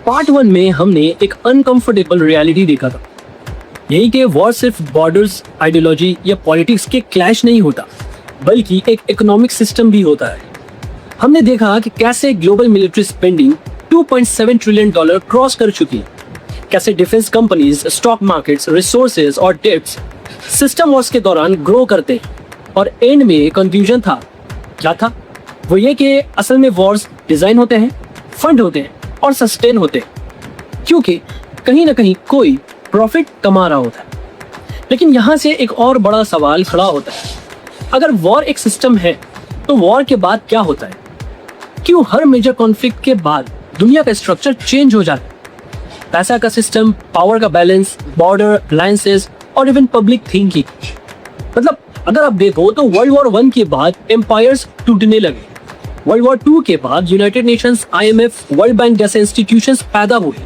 Part 1 में हमने एक अनकंफर्टेबल रियलिटी देखा था, यही कि वॉर सिर्फ बॉर्डर्स, आइडियोलॉजी या पॉलिटिक्स के क्लैश नहीं होता, बल्कि एक इकोनॉमिक सिस्टम भी होता है। हमने देखा कि कैसे global military spending $2.7 trillion cross कर चुकी है, कैसे defence companies, stock markets, resources और डेट्स सिस्टम वॉर्स के दौरान ग्रो करते हैं। और एंड में कंफ्यूजन था, क्या था? वो ये कि असल में वॉर्स डिजाइन होते हैं, फंड होते हैं और सस्टेन होते हैं, क्योंकि कहीं ना कहीं कोई प्रॉफिट कमा रहा होता है। लेकिन यहाँ से एक और बड़ा सवाल खड़ा होता है, अगर वॉर एक सिस्टम है तो वॉर के बाद क्या होता है? क्यों हर मेजर कॉन्फ्लिक्ट के बाद दुनिया का स्ट्रक्चर चेंज हो जाता है? पैसा का सिस्टम, पावर का बैलेंस, बॉर्डर, अलायंसेस और इवन पब्लिक थिंकिंग। मतलब अगर आप देखो तो वर्ल्ड वॉर 1 के बाद एम्पायर्स टूटने लगे, वर्ल्ड वॉर 2 के बाद United Nations, IMF, world bank जैसे इंस्टीट्यूशंस पैदा हुए।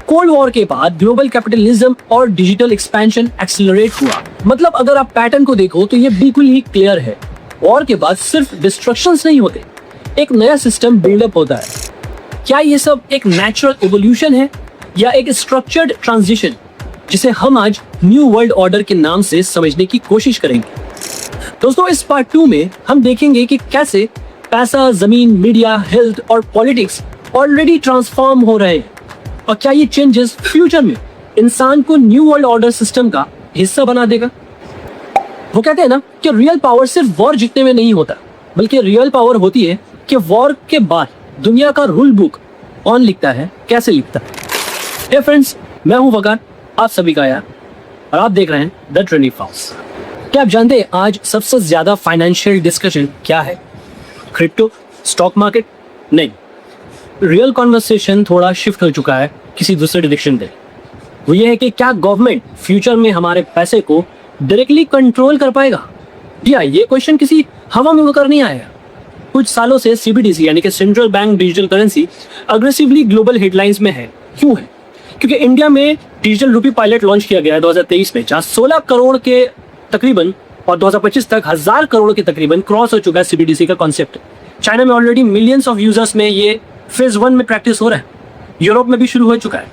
कोल्ड वॉर के बाद ग्लोबल कैपिटलिज्म और डिजिटल एक्सपेंशन एक्सेलरेट हुआ। मतलब अगर आप पैटर्न को देखो तो ये बिल्कुल ही क्लियर है, वॉर के बाद सिर्फ डिस्ट्रक्शंस नहीं होते, एक नया सिस्टम बिल्डअप होता है। क्या ये सब एक नेचुरल इवोल्यूशन है या एक स्ट्रक्चर्ड ट्रांजिशन, जिसे हम आज न्यू वर्ल्ड ऑर्डर के नाम से समझने की कोशिश करेंगे? दोस्तों, इस पार्ट 2 में हम देखेंगे कि कैसे पैसा, जमीन, मीडिया, हेल्थ और पॉलिटिक्स ऑलरेडी ट्रांसफॉर्म हो रहे हैं, और क्या ये चेंजेस फ्यूचर में इंसान को न्यू वर्ल्ड ऑर्डर सिस्टम का हिस्सा बना देगा। वो कहते हैं ना कि रियल पावर सिर्फ वॉर जीतने में नहीं होता, बल्कि रियल पावर होती है कि वॉर के बाद दुनिया का रूल बुक कौन लिखता है, कैसे लिखता है। हे फ्रेंड्स, मैं हूं वकार, आप सभी का यार, और आप देख रहे हैं द ट्रेंडिंग फॉक्स। क्या आप जानते हैं आज सबसे ज्यादा फाइनेंशियल डिस्कशन क्या है? Crypto, stock market? नहीं, रियल कॉन्वर्सेशन थोड़ा शिफ्ट हो चुका है किसी दूसरे डायरेक्शन में। वो ये है कि क्या गवर्नमेंट फ्यूचर में हमारे पैसे को डायरेक्टली कंट्रोल कर पाएगा? जी हाँ, ये क्वेश्चन किसी हवा में उड़कर नहीं आया। कुछ सालों से CBDC यानी कि central bank digital currency aggressively global headlines में है। क्यों है? क्योंकि इंडिया में डिजिटल रूपी पायलट लॉन्च किया गया है 2023 में, जहाँ 16 करोड़ के तकरीबन और 2025 तक 1000 करोड़ के तकरीबन क्रॉस हो चुका है CBDC का कॉन्सेप्ट। चाइना में ऑलरेडी मिलियंस ऑफ यूजर्स में ये फेज 1 में प्रैक्टिस हो रहा है, यूरोप में भी शुरू हो चुका है।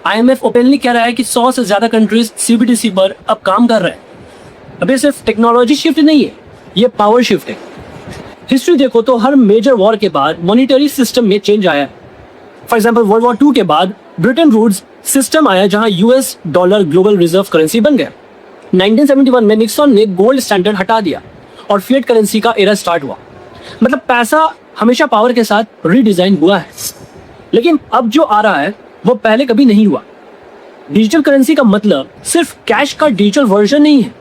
IMF ओपनली कह रहा है कि 100 से ज्यादा कंट्रीज CBDC पर अब काम कर रहे हैं। अब ये सिर्फ टेक्नोलॉजी शिफ्ट नहीं है, ये पावर शिफ्ट है। हिस्ट्री देखो तो हर मेजर वॉर के बाद मॉनिटरी सिस्टम में चेंज आया है। फॉर एग्जांपल वर्ल्ड वॉर 2 के बाद ब्रिटेन वुड्स सिस्टम आया, जहां US dollar global reserve currency बन गया। 1971 में निक्सन ने गोल्ड स्टैंडर्ड हटा दिया और फिएट करेंसी का एरा स्टार्ट हुआ। मतलब पैसा हमेशा पावर के साथ रीडिजाइन हुआ है, लेकिन अब जो आ रहा है वो पहले कभी नहीं हुआ। डिजिटल करेंसी का मतलब सिर्फ कैश का डिजिटल वर्जन नहीं है,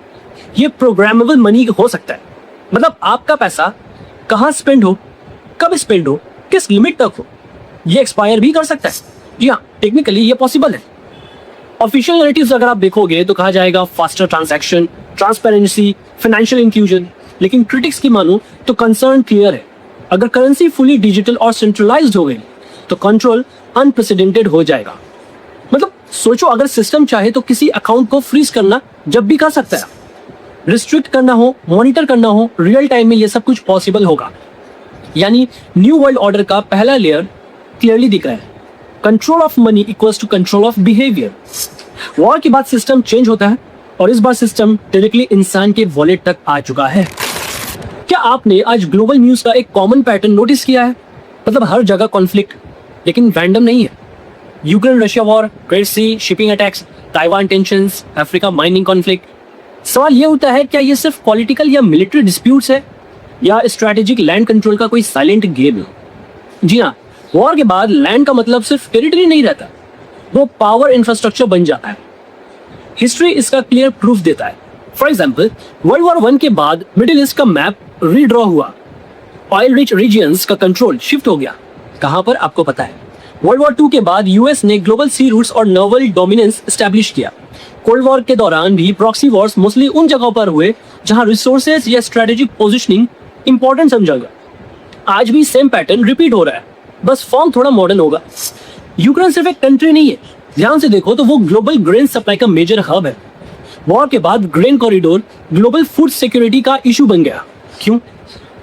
ये प्रोग्रामेबल मनी हो सकता है। मतलब आपका पैसा कहाँ स्पेंड हो, कब स्पेंड हो, किस लिमिट तक हो, ये एक्सपायर भी कर सकता है। जी हाँ, टेक्निकली ये पॉसिबल है। ऑफिशियल नैरेटिव्स अगर आप देखोगे तो कहा जाएगा faster transaction, transparency, financial inclusion. लेकिन क्रिटिक्स की मानो तो कंसर्न क्लियर है, अगर करेंसी फुली डिजिटल और सेंट्रलाइज्ड हो गई तो कंट्रोल अनप्रेसिडेंटेड हो जाएगा। मतलब सोचो, अगर सिस्टम चाहे तो किसी अकाउंट को फ्रीज करना जब भी कर सकता है, रिस्ट्रिक्ट करना हो, मॉनिटर करना हो, रियल टाइम में ये सब कुछ पॉसिबल होगा। यानी न्यू वर्ल्ड ऑर्डर का पहला लेयर क्लियरली दिख रहा है, control of money equals to control of behaviour. War के बाद सिस्टम चेंज होता है और इस बार सिस्टम डायरेक्टली इंसान के वॉलेट तक आ चुका है। क्या आपने आज ग्लोबल न्यूज का एक कॉमन पैटर्न नोटिस किया है? मतलब हर जगह कॉन्फ्लिक्ट, लेकिन रैंडम नहीं है। Ukraine Russia war, Red Sea shipping attacks, Taiwan tensions, Africa mining conflict. सवाल यह होता है, क्या ये सिर्फ पॉलिटिकल या मिलिट्री डिस्प्यूट्स है या स्ट्रैटेजिक लैंड कंट्रोल का कोई साइलेंट गेम है? जी हाँ, वॉर के बाद लैंड का मतलब सिर्फ टेरिटरी नहीं रहता, वो पावर इंफ्रास्ट्रक्चर बन जाता है। हिस्ट्री इसका क्लियर प्रूफ देता है। फॉर एग्जाम्पल, वर्ल्ड वॉर 1 के बाद मिडिल ईस्ट का मैप रीड्रॉ हुआ, ऑयल रिच रीजियंस का कंट्रोल शिफ्ट हो गया। कहां पर आपको पता है? वर्ल्ड वॉर 2 के बाद US ने ग्लोबल सी रूट्स और नर्वल डोमिनेंस एस्टैब्लिश किया। कोल्ड वॉर के दौरान भी प्रॉक्सी वॉर्स मोस्टली उन जगहों पर हुए जहां रिसोर्सेज या स्ट्रेटेजिक पोजिशनिंग इंपॉर्टेंट समझा गया। आज भी सेम पैटर्न रिपीट हो रहा है, बस फॉर्म थोड़ा मॉडर्न होगा। यूक्रेन सिर्फ एक कंट्री नहीं है, ध्यान से देखो तो वो ग्लोबल ग्रेन सप्लाई का मेजर हब है। वॉर के बाद grain corridor global food security का इशू बन गया। क्यों?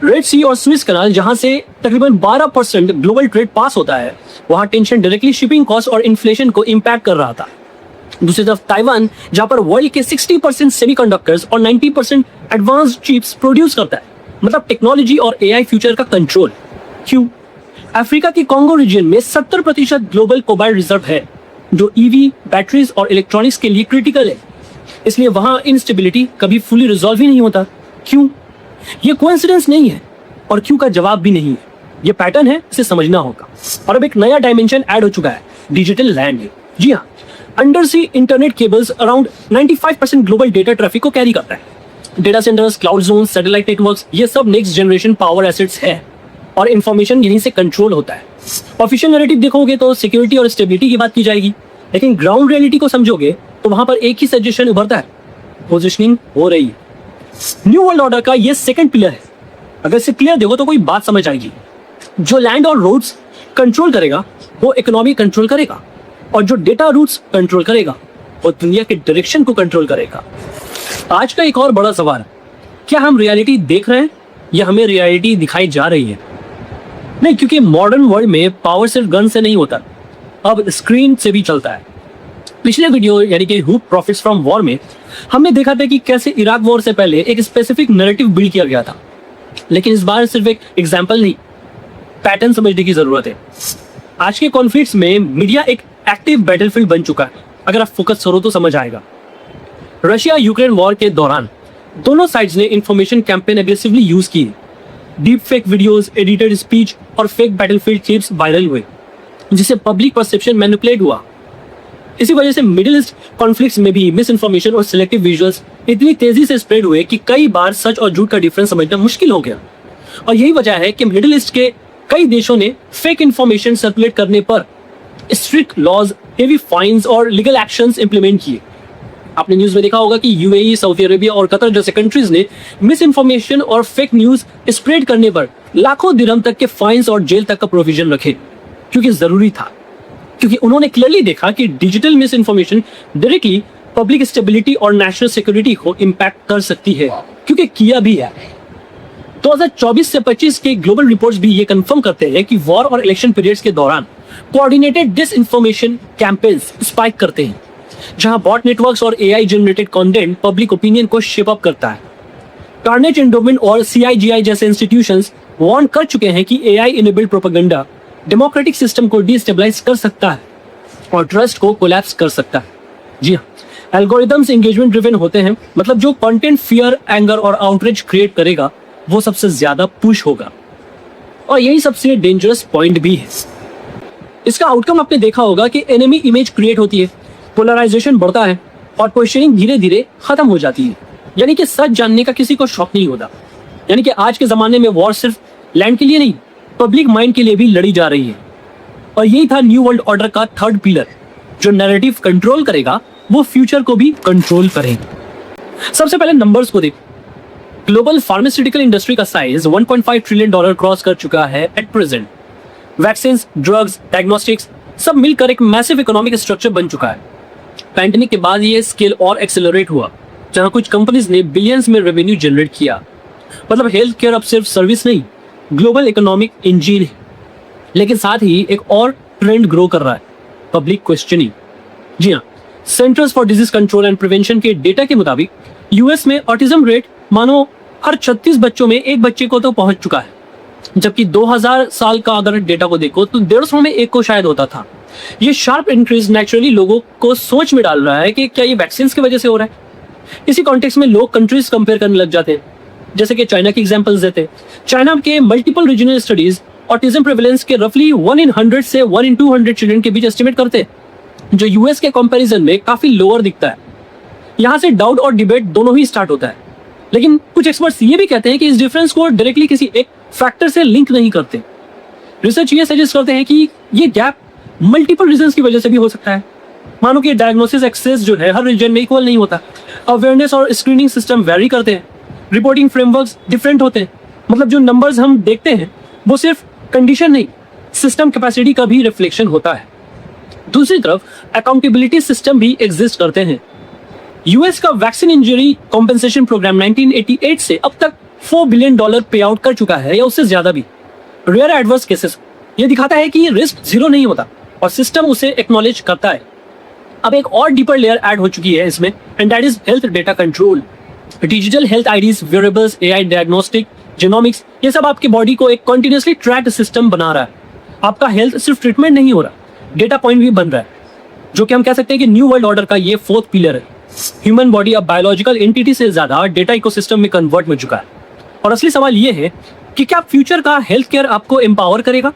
रेड सी और स्विस कनाल, जहां से तकरीबन 12% ग्लोबल ट्रेड पास होता है, वहां टेंशन डायरेक्टली शिपिंग कॉस्ट और इन्फ्लेशन को इम्पैक्ट कर रहा था। दूसरी तरफ ताइवान, जहां पर वर्ल्ड के 60% सेमीकंडक्टर्स और 90% एडवांस्ड चिप्स प्रोड्यूस करता है, मतलब टेक्नोलॉजी और एआई फ्यूचर का कंट्रोल। क्यों? अफ्रीका के कॉन्गो रीजन में 70% ग्लोबल कोबाल्ट रिजर्व है, जो ईवी, बैटरीज और इलेक्ट्रॉनिक्स के लिए क्रिटिकल है। इसलिए वहां इंस्टेबिलिटी कभी फुली रिजॉल्व ही नहीं होता। क्यों? ये कोइंसिडेंस नहीं है और क्यों का जवाब भी नहीं है। ये पैटर्न है, इसे समझना होगा। और अब एक नया डायमेंशन ऐड हो चुका है, डिजिटल लैंड। जी हाँ, undersea internet cables around 95% global data traffic को कैरी करता है। Data centres, cloud zone, satellite networks, ये सब नेक्स्ट जनरेशन पावर एसेट्स है और इंफॉर्मेशन यहीं से कंट्रोल होता है। ऑफिशियल नैरेटिव देखोगे तो सिक्योरिटी और स्टेबिलिटी की बात की जाएगी, लेकिन ग्राउंड रियलिटी को समझोगे तो वहां पर एक ही सजेशन उभरता है, पोजिशनिंग हो रही है। न्यू वर्ल्ड ऑर्डर का ये सेकंड पिलर है। अगर इसे क्लियर देखो तो कोई बात समझ आएगी। जो लैंड और रोड्स कंट्रोल करेगा वो इकोनॉमी कंट्रोल करेगा, और जो डेटा रूट्स कंट्रोल करेगा वो दुनिया के डायरेक्शन को कंट्रोल करेगा। आज का एक और बड़ा सवाल, क्या हम रियलिटी देख रहे हैं या हमें रियलिटी दिखाई जा रही है? नहीं, क्योंकि मॉडर्न वर्ल्ड में पावर सिर्फ गन से नहीं होता, अब स्क्रीन से भी चलता है। पिछले वीडियो यानी कि हु प्रॉफिट्स फ्रॉम वॉर में हमने देखा था कि कैसे इराक वॉर से पहले एक स्पेसिफिक नैरेटिव बिल्ड किया गया था, लेकिन इस बार सिर्फ एक एग्जांपल नहीं, पैटर्न समझने की जरूरत है। आज के कॉन्फ्लिक्ट्स में मीडिया एक एक्टिव बैटलफील्ड बन चुका है। अगर आप फोकस करो तो समझ आएगा। रशिया यूक्रेन वॉर के दौरान दोनों साइड्स ने इंफॉर्मेशन कैंपेन एग्रेसिवली यूज की। Deep fake videos, edited speech और फेक बैटलफील्ड क्लिप्स वायरल हुए, जिससे पब्लिक परसेप्शन मैनिपुलेट हुआ। इसी वजह से मिडिल ईस्ट कॉन्फ्लिक्ट्स में भी मिस इन्फॉर्मेशन और सिलेक्टिव विजुअल्स इतनी तेजी से स्प्रेड हुए कि कई बार सच और झूठ का डिफरेंस समझना मुश्किल हो गया। और यही वजह है कि मिडिल ईस्ट के कई देशों ने फेक इंफॉर्मेशन सर्कुलेट करने पर स्ट्रिक्ट लॉज, हेवी फाइन्स और लीगल एक्शंस इंप्लीमेंट किए। आपने न्यूज में देखा होगा कि यूएई, सऊदी अरेबिया और कतर जैसे कंट्रीज ने मिस इन्फॉर्मेशन और फेक न्यूज स्प्रेड करने पर लाखों दिरहम तक के फाइन्स और जेल तक का प्रोविजन रखे, क्योंकि जरूरी था। क्योंकि उन्होंने क्लियरली देखा कि digital miss information directly public stability और नेशनल सिक्योरिटी को इंपैक्ट कर सकती है, क्योंकि किया भी है। 2024 से 25 के ग्लोबल रिपोर्ट्स भी ये कंफर्म करते हैं कि वॉर और इलेक्शन पीरियड्स के दौरान कोऑर्डिनेटेड डिसइंफॉर्मेशन कैंपेन्स स्पाइक करते हैं, जहां बॉट नेटवर्क्स और AI generated content public opinion को शेप अप करता है। कार्नेगी एंडोमेंट और सीआईजीआई जैसे इंस्टीट्यूशंस वार्न कर चुके हैं कि AI enabled propaganda democratic system को डिस्टेबलाइज कर सकता है और ट्रस्ट को कोलैप्स कर सकता है। जी हाँ, एल्गोरिदम्स एंगेजमेंट ड्रिवन होते हैं, मतलब जो कंटेंट फियर, एंगर और आउटरीच क्रिएट करेगा वो सबसे ज्यादा पुश होगा, और यही सबसे डेंजरस पॉइंट भी है। इसका आउटकम आपने देखा होगा कि एनिमी इमेज क्रिएट होती है, पोलराइजेशन बढ़ता है और क्वेश्चनिंग धीरे धीरे खत्म हो जाती है। यानी कि सच जानने का किसी को शौक नहीं होता। यानी कि आज के जमाने में वॉर सिर्फ लैंड के लिए नहीं, पब्लिक माइंड के लिए भी लड़ी जा रही है। और यही था न्यू वर्ल्ड ऑर्डर का थर्ड पिलर, जो नैरेटिव कंट्रोल करेगा वो फ्यूचर को भी कंट्रोल करेगा। सबसे पहले नंबर्स को देखो। ग्लोबल फार्मास्यूटिकल इंडस्ट्री का साइज $1.5 ट्रिलियन क्रॉस कर चुका है at present. Vaccine, drugs, diagnostics सब मिलकर एक मैसिव इकोनॉमिक स्ट्रक्चर बन चुका है। पैंडेमिक के बाद ये स्केल और एक्सेलरेट हुआ, जहां कुछ कंपनीज ने बिलियंस में रेवेन्यू जनरेट किया। मतलब हेल्थ केयर अब सिर्फ सर्विस नहीं, ग्लोबल इकोनॉमिक इंजन है। लेकिन साथ ही एक और ट्रेंड ग्रो कर रहा है, पब्लिक क्वेश्चनिंग। जी हाँ, Centers for Disease Control and Prevention के डेटा के मुताबिक यूएस में ऑटिज्म रेट मानो हर 36 बच्चों में एक बच्चे को तो पहुंच चुका है, जबकि 2000 साल का अगर डेटा को देखो तो 150 में एक को शायद होता था। ये शार्प इंक्रीज नेचुरली लोगों को सोच में डाल रहा है कि क्या ये वैक्सीन की वजह से हो रहा है। इसी कॉन्टेक्स्ट में लोग कंट्रीज कंपेयर करने लग जाते हैं, जैसे कि चाइना की एग्जांपल्स देते हैं। चाइना के multiple regional studies autism prevalence के रफली 1 in 100 से 1 in 200 चिल्ड्रन के बीच एस्टिमेट करते हैं, जो यूएस के कंपैरिजन में काफी लोअर दिखता है। यहाँ से डाउट और डिबेट दोनों ही स्टार्ट होता है। लेकिन कुछ एक्सपर्ट्स ये भी कहते हैं कि इस डिफरेंस को डायरेक्टली किसी एक फैक्टर से लिंक नहीं करते। रिसर्च ये सजेस्ट करते हैं कि ये गैप मल्टीपल रीजंस की वजह से भी हो सकता है। मानो कि डायग्नोसिस एक्सेस जो है हर रीजन में इक्वल नहीं होता, अवेयरनेस और स्क्रीनिंग सिस्टम वेरी करते हैं, रिपोर्टिंग फ्रेमवर्क्स डिफरेंट होते हैं। मतलब जो नंबर्स हम देखते हैं वो सिर्फ कंडीशन नहीं, सिस्टम कैपेसिटी का भी रिफ्लेक्शन होता है। दूसरी तरफ अकाउंटेबिलिटी सिस्टम भी एग्जिस्ट करते हैं। यूएस का वैक्सीन इंजरी कॉम्पेंसेशन प्रोग्राम 1988 से अब तक $4 बिलियन पे आउट कर चुका है या उससे ज्यादा भी। रेयर एडवर्स केसेस, ये दिखाता है कि रिस्क जीरो नहीं होता और सिस्टम उसे एक्नॉलेज करता है। अब एक और डीपर लेयर ऐड हो चुकी है इसमें, and that is health data control. Digital health IDs, wearables, AI diagnostic, genomics, ये सब आपकी बॉडी को एक कंटिन्यूअसली ट्रैक्ड सिस्टम बना रहा है। आपका हेल्थ सिर्फ ट्रीटमेंट नहीं हो रहा, डेटा पॉइंट भी बन रहा है, जो कि हम कह सकते हैं कि न्यू वर्ल्ड ऑर्डर का ये फोर्थ पिलर है। ह्यूमन बॉडी अब बायोलॉजिकल एंटिटी से ज्यादा डेटा इकोसिस्टम में कन्वर्ट हो चुका है। और असली सवाल ये है कि क्या फ्यूचर का हेल्थ केयर आपको एम्पावर करेगा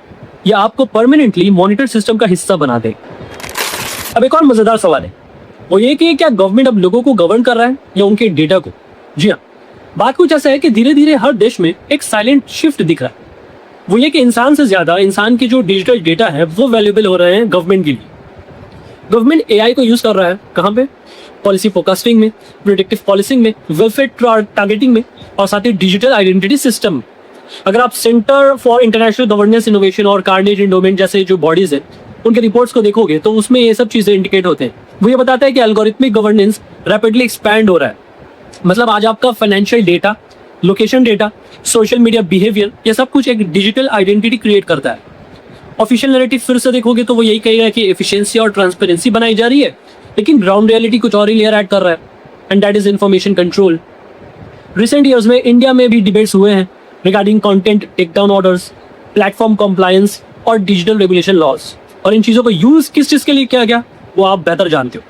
या आपको परमानेंटली मॉनिटर सिस्टम का हिस्सा बना दे। अब एक और मजेदार सवाल है, वो ये कि क्या गवर्नमेंट अब लोगों को गवर्न कर रहा है या उनके डेटा को। जी हाँ, बात कुछ ऐसा है कि धीरे धीरे हर देश में एक साइलेंट शिफ्ट दिख रहा है। वो ये कि इंसान से ज्यादा इंसान के जो डिजिटल डेटा है वो वैल्यूएबल हो रहे हैं गवर्नमेंट के लिए। गवर्नमेंट एआई को यूज कर रहा है कहाँ पे, पॉलिसी फोरकास्टिंग में, प्रेडिक्टिव पॉलिसिंग में, वेलफेयर टारगेटिंग में, और साथ ही डिजिटल आइडेंटिटी सिस्टम में। अगर आप centre for international governance innovation और कार्नेज एंडोमेंट जैसे जो बॉडीज है उनके रिपोर्ट्स को देखोगे तो उसमें ये सब चीजें इंडिकेट होते हैं। वो ये बताता है कि एल्गोरिथमिक गवर्नेंस रैपिडली एक्सपैंड हो रहा है। मतलब आज आपका financial data, location data, social media behaviour, ये सब कुछ एक डिजिटल आइडेंटिटी क्रिएट करता है। ऑफिशियल नैरेटिव फिर से देखोगे तो वो यही कहेगा कि एफिशिएंसी और ट्रांसपेरेंसी बनाई जा रही है, लेकिन ग्राउंड रियलिटी कुछ और ही लेयर ऐड कर रहा है, and that is information control. Recent years में इंडिया में भी डिबेट्स हुए हैं regarding content takedown orders, platform compliance और डिजिटल रेगुलेशन लॉज। और इन चीजों को यूज किस चीज के लिए किया गया वो आप बेहतर जानते हो।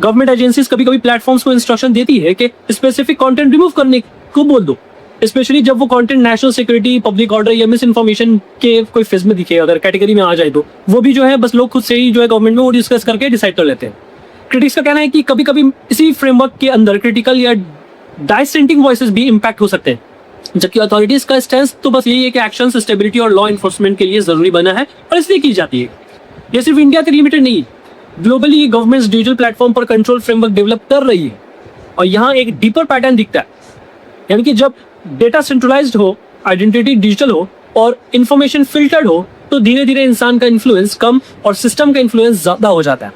गवर्नमेंट एजेंसीज कभी कभी प्लेटफॉर्म्स को इंस्ट्रक्शन देती है कि स्पेसिफिक कंटेंट रिमूव करने को बोल दो, स्पेशली जब वो content national security, public order या मिस इन्फॉर्मेशन के कोई फेज में दिखे, अगर कैटेगरी में आ जाए तो वो भी जो है बस लोग खुद से ही जो है गवर्नमेंट में वो डिस्कस करके डिसाइड कर लेते हैं। क्रिटिक्स का कहना है कि कभी कभी इसी फ्रेमवर्क के अंदर क्रिटिकल या डाइसेंटिंग वॉइसेस भी इम्पैक्ट हो सकते हैं, जबकि अथॉरिटीज का स्टैंस तो बस यही है कि एक्शन स्टेबिलिटी और लॉ इन्फोर्समेंट के लिए जरूरी बना है और इसलिए की जाती है। ये सिर्फ इंडिया तक लिमिटेड नहीं, ग्लोबली गवर्नमेंट डिजिटल प्लेटफॉर्म पर कंट्रोल फ्रेमवर्क डेवलप कर रही है। और यहाँ एक डीपर पैटर्न दिखता है, यानी कि जब डेटा सेंट्रलाइज्ड हो, आइडेंटिटी डिजिटल हो और इंफॉर्मेशन फिल्टर्ड हो तो धीरे धीरे इंसान का इन्फ्लुएंस कम और सिस्टम का इन्फ्लुएंस ज्यादा हो जाता है।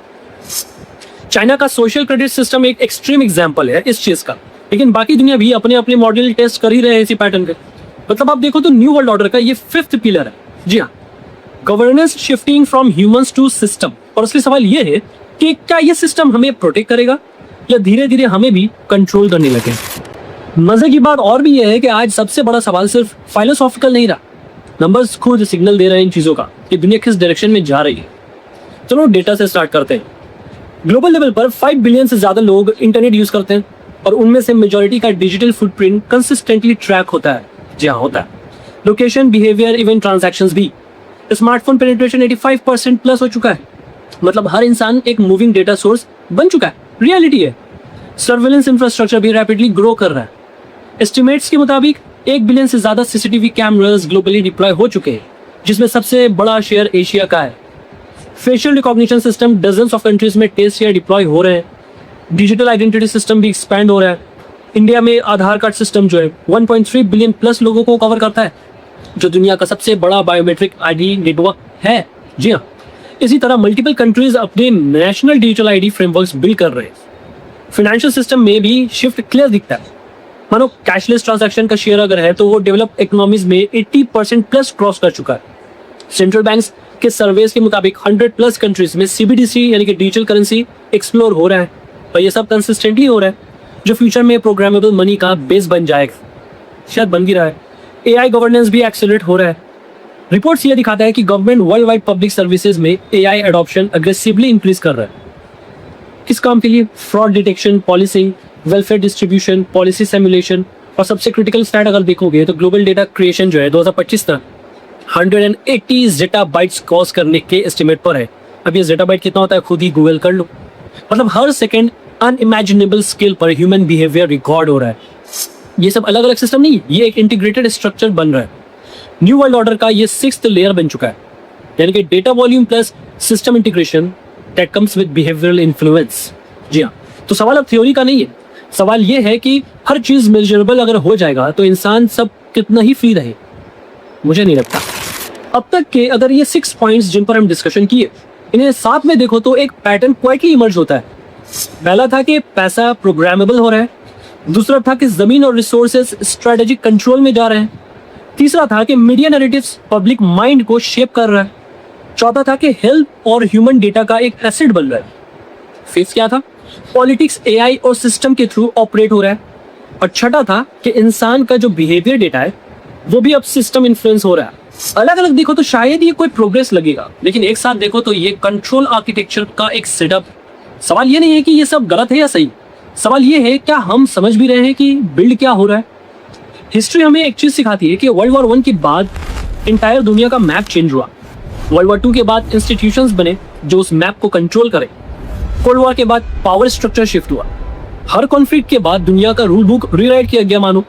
चाइना का सोशल क्रेडिट सिस्टम एक एक्सट्रीम एग्जांपल है इस चीज का, लेकिन बाकी दुनिया भी अपने अपने मॉडल टेस्ट कर ही रहे हैं इसी पैटर्न के। मतलब आप देखो तो न्यू वर्ल्ड ऑर्डर का ये फिफ्थ पिलर है। जी हाँ, governance shifting from humans to system. और असली सवाल ये है कि क्या ये सिस्टम हमें प्रोटेक्ट करेगा या धीरे धीरे हमें भी कंट्रोल करने लगे। मजे की बात और भी यह है कि आज सबसे बड़ा सवाल सिर्फ फिलोसॉफिकल नहीं रहा, नंबर्स खुद सिग्नल दे रहे हैं इन चीजों का कि दुनिया किस डायरेक्शन में जा रही है। चलो डेटा से स्टार्ट करते हैं। ग्लोबल लेवल पर 5 बिलियन से ज्यादा लोग इंटरनेट यूज करते हैं और उनमें से मेजॉरिटी का डिजिटल फुटप्रिंट कंसिस्टेंटली ट्रैक होता है। जी हाँ, होता है। लोकेशन, बिहेवियर, इवन ट्रांजैक्शंस भी। स्मार्टफोन पेनिट्रेशन 85% प्लस हो चुका है। मतलब हर इंसान एक मूविंग डेटा सोर्स बन चुका है, रियलिटी है। सर्वेलेंस इंफ्रास्ट्रक्चर भी रैपिडली ग्रो कर रहा है। एस्टिमेट्स के मुताबिक 1 बिलियन से ज्यादा सीसीटीवी कैमरास ग्लोबली डिप्लॉय हो चुके हैं, जिसमें सबसे बड़ा शेयर एशिया का है। Facial recognition system dozens of countries में टेस्ट या डिप्लॉय हो रहे हैं। डिजिटल आइडेंटिटी सिस्टम भी एक्सपैंड हो रहा है। इंडिया में आधार कार्ड सिस्टम जो है 1.3 बिलियन प्लस लोगों को कवर करता है, जो दुनिया का सबसे बड़ा बायोमेट्रिक आईडी नेटवर्क है। जी हाँ, इसी तरह मल्टीपल कंट्रीज अपने national digital ID frameworks build कर रहे हैं। फाइनेंशियल सिस्टम में भी शिफ्ट क्लियर दिखता है। मानो कैशलेस ट्रांजैक्शन का शेयर अगर है तो वो डेवलप इकोनॉमीज में 80% प्लस क्रॉस कर चुका है। सेंट्रल बैंक्स के सर्वेस के मुताबिक 100 प्लस कंट्रीज में सीबीडीसी यानी कि डिजिटल करेंसी एक्सप्लोर हो रहा है, और ये सब कंसिस्टेंटली हो रहा है, जो फ्यूचर में प्रोग्रामेबल मनी का बेस बन जाएगा, शायद बन भी रहा है। एआई गवर्नेंस भी एक्सेलरेट हो रहा है। रिपोर्ट्स ये दिखाता है कि government world wide public services में एआई एडॉप्शन अग्रेसिवली इंक्रीज कर रहा है। किस काम के लिए? Fraud detection, policing, welfare distribution, policy simulation, और सबसे क्रिटिकल स्टैट अगर देखोगे तो ग्लोबल डेटा क्रिएशन जो है 2025 तक 180 ज़ेटाबाइट्स क्रॉस करने के एस्टिमेट पर है। अब ये ज़ेटाबाइट कितना होता है खुद ही गूगल कर लो। मतलब हर सेकेंड अनइमेजिनेबल स्केल पर ह्यूमन बिहेवियर रिकॉर्ड हो रहा है। ये सब अलग अलग सिस्टम नहीं, ये एक इंटीग्रेटेड स्ट्रक्चर बन रहा है। न्यू वर्ल्ड ऑर्डर का ये 6th लेयर बन चुका है, यानी कि data volume plus system integration that comes with behavioural influence. जी हाँ, तो सवाल अब थ्योरी का नहीं है, सवाल ये है कि हर चीज मेजरेबल अगर हो जाएगा तो इंसान सब कितना ही फ्री रहे। मुझे नहीं लगता। अब तक के अगर ये 6 पॉइंट्स जिन पर हम डिस्कशन किए, इन्हें साथ में देखो तो एक पैटर्न क्वाइटली इमर्ज होता है। पहला था कि पैसा प्रोग्रामेबल हो रहा है, दूसरा था कि जमीन और रिसोर्सेज स्ट्रेटेजिक कंट्रोल में जा रहे हैं। तीसरा था कि मीडिया नैरेटिव्स पब्लिक माइंड को शेप कर रहा है। चौथा था कि हेल्थ और ह्यूमन डेटा का एक एसेट बन रहा है। फिफ्थ क्या था? पॉलिटिक्स एआई और सिस्टम के थ्रू ऑपरेट हो रहा है। और छठा था कि इंसान का जो बिहेवियर डेटा है वो भी अब सिस्टम इन्फ्लुएंस हो रहा है। अलग अलग देखो तो शायद ये कोई प्रोग्रेस लगेगा, लेकिन एक साथ देखो तो ये कंट्रोल आर्किटेक्चर का एक सेटअप। सवाल ये नहीं है कि ये सब गलत है या सही, सवाल ये है क्या हम समझ भी रहे हैं कि बिल्ड क्या हो रहा है। हिस्ट्री हमें एक चीज सिखाती है कि वर्ल्ड वॉर 1 के बाद इंटायर दुनिया का मैप चेंज हुआ। वर्ल्ड वॉर 2 के बाद इंस्टीट्यूशंस बने जो उस मैप को कंट्रोल करें। कोल्ड वॉर के बाद पावर स्ट्रक्चर शिफ्ट हुआ। हर कॉन्फ्लिक्ट के बाद दुनिया का रूल बुक रीराइट किया गया मानो।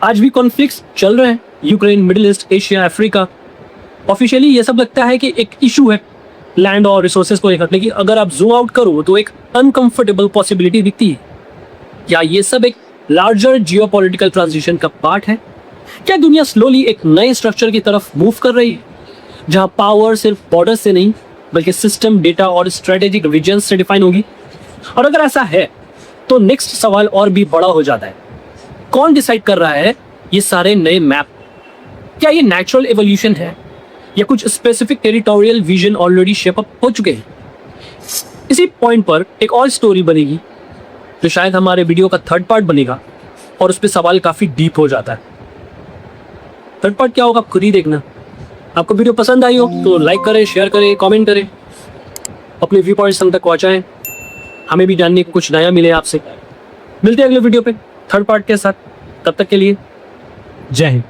आज भी कॉन्फ्लिक्ट्स चल रहे हैं, Ukraine, middle east, Asia, Africa. Officially ये सब लगता है कि एक इशू है लैंड और रिसोर्सेज को लेकर, लेकिन अगर आप जूम आउट करो तो एक अनकंफर्टेबल पॉसिबिलिटी दिखती है। क्या ये सब एक लार्जर जियोपॉलिटिकल ट्रांजिशन का पार्ट है? क्या दुनिया स्लोली एक नए स्ट्रक्चर की तरफ मूव कर रही है जहां पावर सिर्फ बॉर्डर से नहीं बल्कि सिस्टम, डेटा और स्ट्रेटेजिक विजन से डिफाइन होगी? और अगर ऐसा है तो नेक्स्ट सवाल और भी बड़ा हो जाता है। कौन डिसाइड कर रहा है ये सारे नए मैप? क्या ये नेचुरल एवोल्यूशन है या कुछ specific territorial vision already shape up हो चुके हैं? इसी पॉइंट पर एक और स्टोरी बनेगी जो शायद हमारे वीडियो का थर्ड पार्ट बनेगा और उस पर सवाल काफी डीप हो जाता है। थर्ड पार्ट क्या होगा आप खुद ही देखना। आपको वीडियो पसंद आई हो तो लाइक करें, शेयर करें, कमेंट करें, अपने व्यू पॉइंट्स हम तक पहुंचाएं, हमें भी जानने को कुछ नया मिले आपसे। मिलते हैं अगले वीडियो पे थर्ड पार्ट के साथ। तब तक के लिए जय हिंद।